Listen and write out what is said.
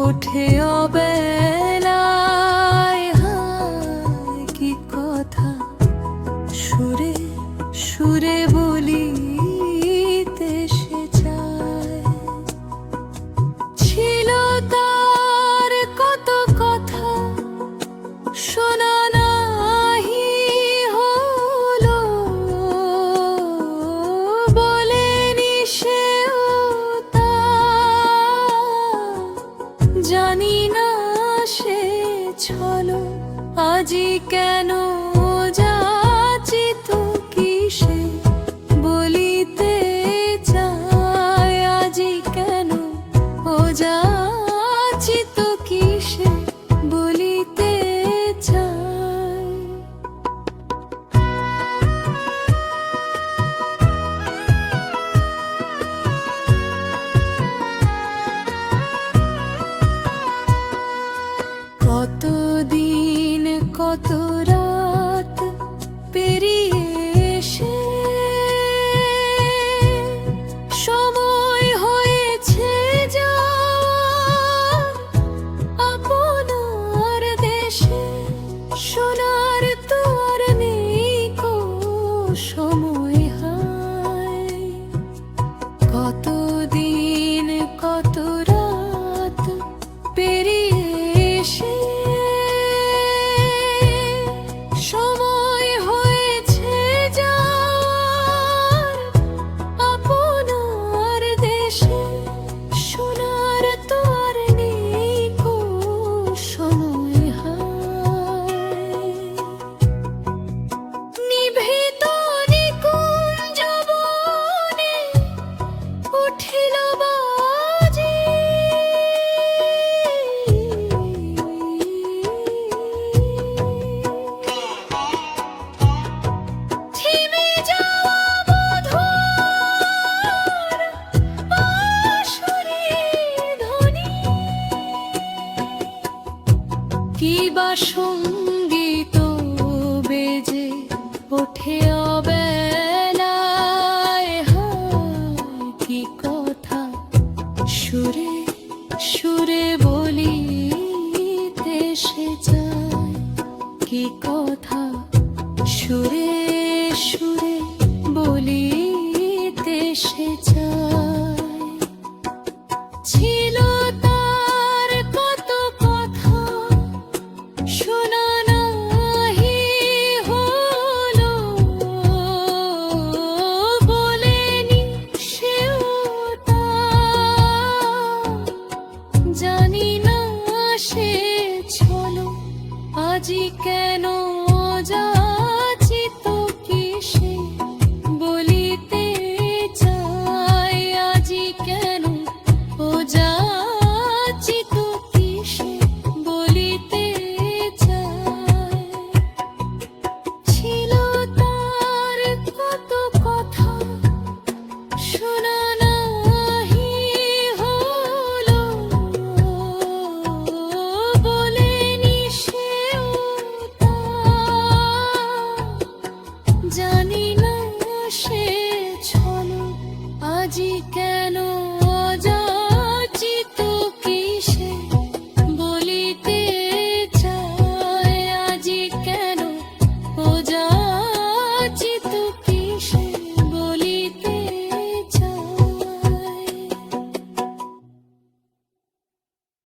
ওঠে অবেলায়, হায় কি কথা সুরে সুরে বলিতে সে চায়। ছিল তার কত কথা শোনা নাহি হলো, বলেনি সেও তা, জানি না সে ছলো। আজি কেন যাচিত কিসে বলিতে চায়, আজি কেন ও যাচিত কিসে বলিতে চায়। কতদিন কত রাত পেরিয়ে এসে সময় হয়েছে যাওয়ার আপনার দেশে। সোনার তো আর নেই কো সময়, হায় কতদিন কত রাত পেরিয়ে এসে সময় হয়েছে যাওয়ার আপনার দেশে। সোনার তো আর নেই কো সময়, হায় নিভৃত নিকুঞ্জ বনে উঠিল বাজি, থেমে যাওয়া মধুর বাঁশির ধ্বনি, কি বা সঙ্গীত বেজে ওঠে অবেলায়, হায় কি কথা সুরে সুরে বলিতে সে চায়। কি কথা সুরে সুরে বলিতে সে চায়। ছিল তার কত কথা শোনা নাহি হলো, বলেনি সেও তা, জানি না সে ছলো। আজি কেন যাচিত কিসে বলিতে চায়, আজি কেন ও যাচিত কিসে বলিতে চায়। ছিল তার কত কথা শোনা নাহি হলো, বলেনি সেও তা, জানি না সে ছলো। আজি